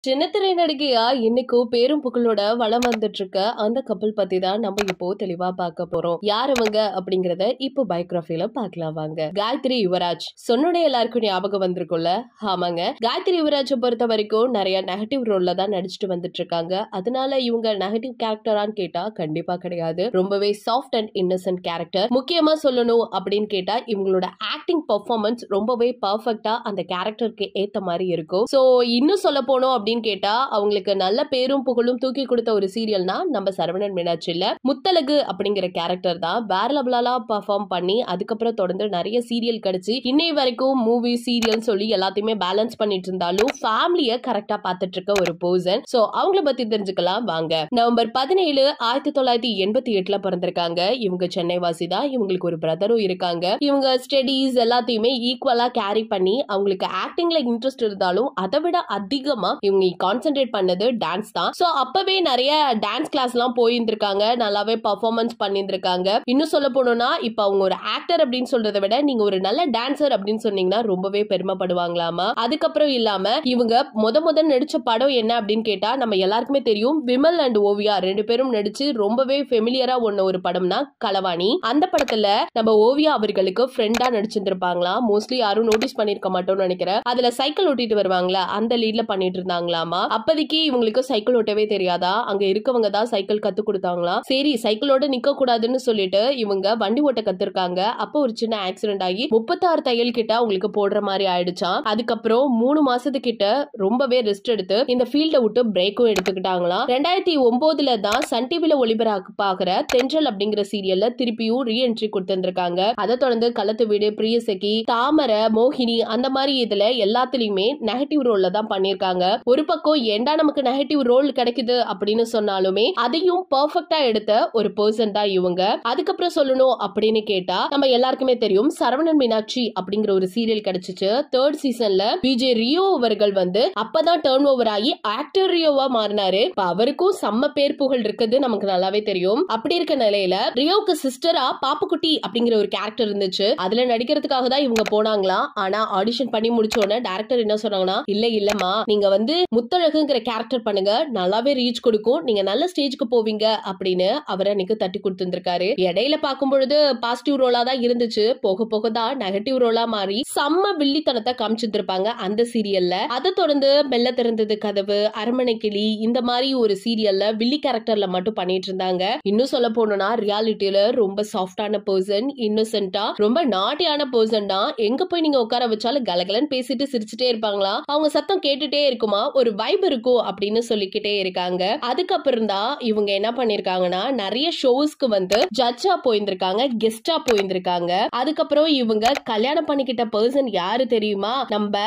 சின்னத்திரை நடிகையா இன்னைக்கும் பேரும் புகழோட வலம் வந்துட்டு இருக்க அந்த கப்பல் பத்தி தான் நம்ம இப்போ தெளிவா பார்க்க போறோம். யார் அவங்க அப்படிங்கறத இப்போ பயோகிராஃபில பார்க்கலாம் வாங்க. காயத்ரி யுவராஜ் சொன்னோட எல்லாருக்கும் ஞாபகம் வந்திருக்கும்ல? ஆமாங்க, காயத்ரி யுவராஜை பொறுத்த வரைக்கும் நிறைய நெகட்டிவ் ரோல்ல தான் நடிச்சுட்டு வந்துட்டு இருக்காங்க. அதனால இவங்க நெகட்டிவ் கேரக்டரான்னு கேட்டா கண்டிப்பா கிடையாது. ரொம்பவே சாஃப்ட் அண்ட் இன்னசென்ட் கேரக்டர். முக்கியமா சொல்லணும் அப்படின்னு கேட்டா இவங்களோட ஆக்டிங் பெர்ஃபார்மன்ஸ் ரொம்பவே பர்ஃபெக்டா அந்த கேரக்டருக்கு ஏத்த மாதிரி இருக்கும். சோ இன்னும் சொல்ல போனோம் அப்படின்னு கேட்டா அவங்களுக்கு நல்ல பேரும் புகழும் தூக்கி கொடுத்த ஒரு சீரியல்னா நம்ம சரவணன் மீனாட்சி இல்ல முத்தழகு அப்படிங்கிற கேரக்டர் தான் வேற லெவலா பெர்ஃபார்ம் பண்ணி அதுக்கப்புறம் தொடர்ந்து நிறைய சீரியல் கிடைச்சு இன்னை வரைக்கும் மூவி சீரியல் சொல்லி எல்லாத்தையுமே பேலன்ஸ் பண்ணிட்டு இருந்தாலும் ஃபேமிலிய கரெக்டா பாத்துட்டு இருக்க ஒரு பர்சன். சோ அவங்கள பத்தி தெரிஞ்சுக்கலாம் வாங்க. நவம்பர் 17, 1988 பிறந்திருக்காங்க. இவங்க சென்னை வாசி தான். இவங்களுக்கு ஒரு பிரதரும் இருக்காங்க. இவங்க ஸ்டடீஸ் எல்லாத்தையுமே ஈக்குவலா கேரி பண்ணி அவங்களுக்கு ஆக்டிங்ல இன்ட்ரெஸ்ட் இருந்தாலும் அதை விட அதிகமா இவங்க கான்சென்ட்ரேட் பண்ணது டான்ஸ் தான். சோ அப்பவே நிறைய டான்ஸ் கிளாஸ் எல்லாம் போயிருந்திருக்காங்க. நல்லாவே பெர்ஃபார்மன்ஸ் பண்ணிருக்காங்க. இன்னும் சொல்ல போனோம்னா இப்ப அவங்க ஒரு ஆக்டர் அப்படின்னு சொல்றதை விட நீங்க ஒரு நல்ல டான்சர் அப்படின்னு சொன்னீங்கன்னா ரொம்பவே பெருமைப்படுவாங்களாமா. அதுக்கப்புறம் இல்லாம இவங்க முத நடிச்ச படம் என்ன அப்படின்னு கேட்டா நம்ம எல்லாருக்குமே தெரியும். விமல் அண்ட் ஓவியா ரெண்டு பேரும் நடிச்சு ரொம்பவே ஃபெமிலியரா ஒன்ன ஒரு படம்னா களவாணி. அந்த படத்துல நம்ம ஓவியா அவர்களுக்கு ஃப்ரெண்டா நடிச்சிருந்திருப்பாங்களாம். மோஸ்ட்லி யாரும் நோட்டீஸ் பண்ணிருக்க மாட்டோம்னு நினைக்கிறேன். அதுல சைக்கிள் ஓட்டிட்டு வருவாங்களா அந்த லீட்ல பண்ணிட்டு இருந்தாங்களாமா. அப்போதைக்கு இவங்களுக்கு சைக்கிள் ஓட்டவே தெரியாதா. அங்க இருக்கவங்க தான் சைக்கிள் கத்து கொடுத்தாங்களாம். சரி சைக்கிளோட நிக்க கூடாதுன்னு சொல்லிட்டு இவங்க வண்டி ஓட்ட கத்துருக்காங்க. அப்போ ஒரு சின்ன ஆக்சிடென்ட் ஆகி 36 தையல் கிட்ட அவங்களுக்கு போடுற மாதிரி ஆயிடுச்சாம். அதுக்கப்புறம் 3 மாசத்துக்கிட்ட ரொம்பவே ரெஸ்ட் எடுத்து இந்த ஃபீல்ட விட்டு பிரேக்கும் எடுத்துக்கிட்டாங்களாம். 2009 தான் சன் டிவில ஒளிபரப்பாகிற தென்றல் அப்படிங்கிற சீரியல்ல திருப்பியும் ரீஎன்ட்ரி கொடுத்திருக்காங்க. அதை தொடர்ந்து களத்து வீடு, பிரியசகி, தாமரை, மோகினி அந்த மாதிரி இதுல எல்லாத்துலயுமே நெகட்டிவ் ரோல்ல தான் பண்ணிருக்காங்க. ஒரு பக்கம் ஏண்டா நமக்கு நெகட்டிவ் ரோல் கிடைக்குது அப்படின்னு சொன்னாலுமே அதையும் பெர்ஃபெக்ட்டா எடுத்த ஒரு பர்சன் தான் இவங்க. அதுக்கப்புறம் சொல்லணும் அப்படின்னு கேட்டா நம்ம எல்லாருக்குமே தெரியும் சரவணன் மீனாட்சி அப்படிங்கிற ஒரு சீரியல் கிடைச்சிச்சு. 3rd சீசன்ல விஜய் ரியோ அவர்கள் வந்து அப்பதான் டர்ன் ஓவர் ஆகி ஆக்டர் ரியோவா மாறினாரு. அவருக்கும் செம்ம பேர் புகழ் இருக்குது நமக்கு நல்லாவே தெரியும். அப்படி இருக்க நிலையில ரியோவுக்கு சிஸ்டரா பாப்புக்குட்டி அப்படிங்கிற ஒரு கேரக்டர் இருந்துச்சு. அதுல நடிக்கிறதுக்காக தான் இவங்க போனாங்களாம். ஆனா ஆடிஷன் பண்ணி முடிச்சோன்னு டைரக்டர் என்ன சொன்னாங்கன்னா இல்லம்மா நீங்க வந்து முத்தழகுங்கிற கேரக்டர் பண்ணுங்க, நல்லாவே ரீச் கொடுக்கும், நீங்க நல்ல ஸ்டேஜ்க்கு போவீங்க அப்படின்னு அவரை அன்னைக்கு தட்டி கொடுத்திருக்காரு. இடையில பார்க்கும் பொழுது பாசிட்டிவ் ரோலா தான் இருந்துச்சு. போக போக தான் நெகட்டிவ் ரோலா மாறி செம்ம வில்லித்தனத்தை காமிச்சிருப்பாங்க அந்த சீரியல்ல. அதை தொடர்ந்து மெல்ல திறந்தது கதவு, அரண்மனை கிளி இந்த மாதிரி ஒரு சீரியல்ல வில்லி கேரக்டர்ல மட்டும் பண்ணிட்டு இருந்தாங்க. இன்னும் சொல்ல போனோம்னா ரியாலிட்டியில ரொம்ப சாஃப்டான பர்சன், இன்னோசென்ட்டா ரொம்ப நாட்டியான பர்சன் தான். எங்க போய் நீங்க உட்கார வச்சாலும் கலகலன்னு பேசிட்டு சிரிச்சுட்டே இருப்பாங்களா. அவங்க சத்தம் கேட்டுட்டே இருக்குமா, ஒரு வைப் இருக்கும் அப்படின்னு சொல்லிக்கிட்டே இருக்காங்க. அதுக்கப்புறம் தான் இவங்க என்ன பண்ணிருக்காங்கன்னா நிறைய ஷோஸ்க்கு வந்து ஜட்ஜா போயிருந்திருக்காங்க, கெஸ்டா போயிருந்திருக்காங்க. அதுக்கப்புறம் இவங்க கல்யாணம் பண்ணிக்கிட்ட பர்சன் யாரு தெரியுமா? நம்ம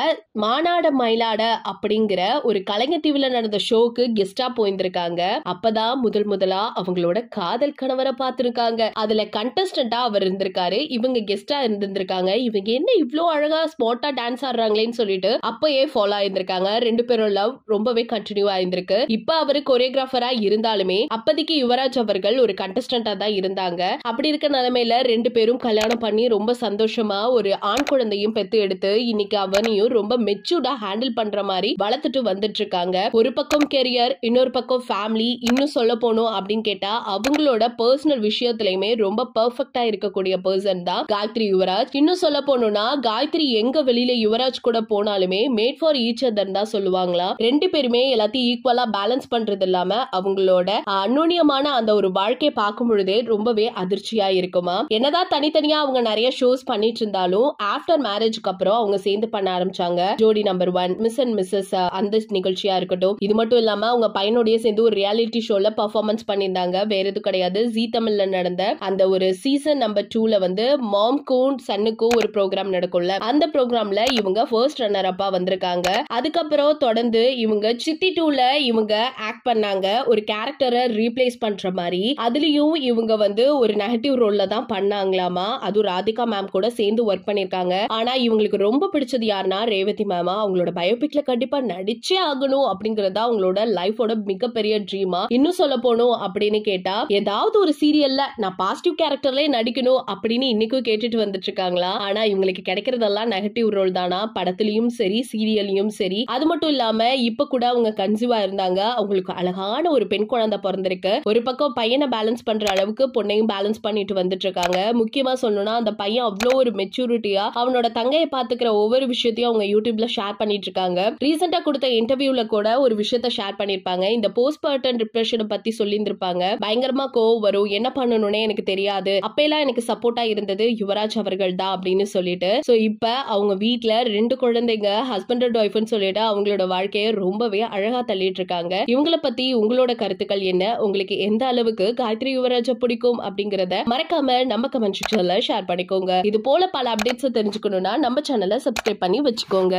மானாட மயிலாட அப்படிங்கிற ஒரு கலைஞர் டிவில நடந்த ஷோக்கு கெஸ்டா போயிருந்திருக்காங்க. அப்பதான் முதலா அவங்களோட காதல் கணவரை பார்த்திருக்காங்க. அதுல கண்டஸ்டன்டா அவர் இருந்திருக்காரு, இவங்க கெஸ்டா இருந்திருக்காங்க. இவங்க என்ன இவ்ளோ அழகா ஸ்பாட்டா டான்ஸ் ஆடுறாங்களேன்னு சொல்லிட்டு அப்பயே ஃபாலோ ஆயிருந்திருக்காங்க. ரெண்டு பேரும் லவ் ரொம்பவே கண்டினியூ ஆயிருந்திருக்கு. இப்ப அவரு கொரியோகிராஃபரா இருந்தாலுமே அப்போதைக்கு யுவராஜ் அவர்கள் ஒரு கண்டஸ்டன்டா தான் இருந்தாங்க. அப்படி இருக்க நிலைமையில ரெண்டு பேரும் கல்யாணம் பண்ணி ரொம்ப சந்தோஷமா ஒரு ஆண் குழந்தையும் பெத்து எடுத்து இன்னைக்கு அவனையும் ரொம்ப மெச்சூர்டா ஹேண்டில் பண்ற மாதிரி வளர்த்துட்டு வந்துட்டு இருக்காங்க. ஒரு பக்கம் கெரியர், இன்னொரு பக்கம் ஃபேமிலி. இன்னும் சொல்ல போனோம் அப்படின்னு கேட்டா அவங்களோட பர்சனல் விஷயத்திலயுமே ரொம்ப பெர்ஃபெக்ட்டா இருக்கக்கூடிய பர்சன் தான் காயத்ரி யுவராஜ். இன்னும் சொல்ல போனோம்னா காயத்ரி எங்க வெளியில யுவராஜ் கூட போனாலுமே மேட் ஃபார் ஈச் அதர் தான் சொல்லுவாங்களா. ரெண்டு பேருமே எல்லாத்தையும் ஈக்குவலா பேலன்ஸ் பண்றது இல்லாம அவங்களோட அந்யோன்யமான அந்த ஒரு வாழ்க்கையை பார்க்கும் பொழுதே ரொம்பவே அதிர்ச்சியா இருக்குமா. என்னதான் தனித்தனியா அவங்க நிறைய ஷோஸ் பண்ணிட்டு இருந்தாலும் ஆஃப்டர் மேரேஜ்க்கு அப்புறம் அவங்க சேர்ந்து பண்ண ஆரம்பிச்சாங்க. ஜோடி நம்பர் 1, மிஸ் அண்ட் மிஸ்ஸஸ் அந்த நிகழ்ச்சியா இருக்கட்டும். இது மட்டும் இல்லாம அவங்க பையனோடய சேர்ந்து ஒரு ரியாலிட்டி ஷோல பெர்ஃபார்மன்ஸ் பண்ணியிருந்தாங்க. வேற எதுவும் கிடையாது, ஜீ தமிழ்ல நடந்த அந்த ஒரு சீசன் நம்பர் 2ல வந்து மாம்க்கும் சன்னுக்கும் ஒரு ப்ரோக்ராம் நடக்கும்ல, அந்த ப்ரோக்ராம்ல இவங்க ஃபர்ஸ்ட் ரன்னர் அப்பா வந்திருக்காங்க. அதுக்கப்புறம் தொடர்ந்து இவங்க சித்தி 2ல இவங்க ஆக்ட் பண்ணாங்க, ஒரு கேரக்டரை ரீப்ளேஸ் பண்ற மாதிரி. அதுலயும் இவங்க வந்து ஒரு நெகட்டிவ் ரோல்ல தான் பண்ணாங்களாமா. அதுவும் ராதிகா மேம் கூட சேர்ந்து ஒர்க் பண்ணிருக்காங்க. ஆனா இவங்களுக்கு ரொம்ப பிடிச்சது யாருன்னா ரேவதி மேமா. அவங்களோட பயோபிக்ல கண்டிப்பா நடிச்சே ஆகணும் அப்படிங்கறதா அவங்களோட லைஃபோட மிகப்பெரிய ட்ரீமா. இன்னும் சொல்ல போனோம் அப்படின்னு கேட்டா ஏதாவது ஒரு சீரியல்ல நான் பாசிட்டிவ் கேரக்டர்லயே நடிக்கணும் அப்படின்னு இன்னைக்கும் கேட்டுட்டு வந்துட்டு இருக்காங்களா. ஆனா இவங்களுக்கு கிடைக்கிறதெல்லாம் நெகட்டிவ் ரோல் தானா, படத்திலயும் சரி சீரியலையும் சரி. அது மட்டும் இல்லாம இப்ப கூட அவங்க கன்சீவா இருந்தாங்க. அவங்களுக்கு அழகான ஒரு பெண் குழந்தை பிறந்திருக்கு. ஒரு பக்கம் பையனை பேலன்ஸ் பண்ற அளவுக்கு பொண்ணையும் பேலன்ஸ் பண்ணிட்டு வந்துட்டு இருக்காங்க. முக்கியமா சொல்லணும்னா அந்த பையன் அவ்வளோ ஒரு மெச்சூரிட்டியா அவனோட தங்கையை பாத்துக்கிற ஒவ்வொரு விஷயத்தையும் அவங்க யூடியூப்ல ஷேர் பண்ணிட்டு இருக்காங்க. ரீசெண்டா கொடுத்த இன்டர்வியூல கூட ஒரு விஷயத்த ஷேர் பண்ணிருப்பாங்க. இந்த போஸ்ட்மார்ட்டம் டிப்ரெஷனை பத்தி சொல்லியிருந்திருப்பாங்க. பயங்கரமா கோவம் வரும், என்ன பண்ணணும்னே எனக்கு தெரியாது, அப்பெல்லாம் எனக்கு சப்போர்ட்டா இருந்தது யுவராஜ் அவர்கள் தான் அப்படின்னு சொல்லிட்டு. சோ இப்ப அவங்க வீட்டுல 2 குழந்தைங்க, ஹஸ்பண்ட் அண்ட் ஒய்ஃப்னு சொல்லிட்டு அவங்களோட வாழ்க்கையை ரொம்பவே அழகா தள்ளிட்டு இருக்காங்க. இவங்கள பத்தி உங்களோட கருத்துக்கள் என்ன? உங்களுக்கு எந்த அளவுக்கு காயத்ரி யுவராஜ பிடிக்கும் அப்படிங்கறத மறக்காம நம்ம கமெண்ட் செக்ஷன்ல ஷேர் பண்ணிக்கோங்க. இது போல பல அப்டேட்ஸ் தெரிஞ்சுக்கணும்னா நம்ம சேனலை சப்ஸ்கிரைப் பண்ணி வச்சுக்கோங்க.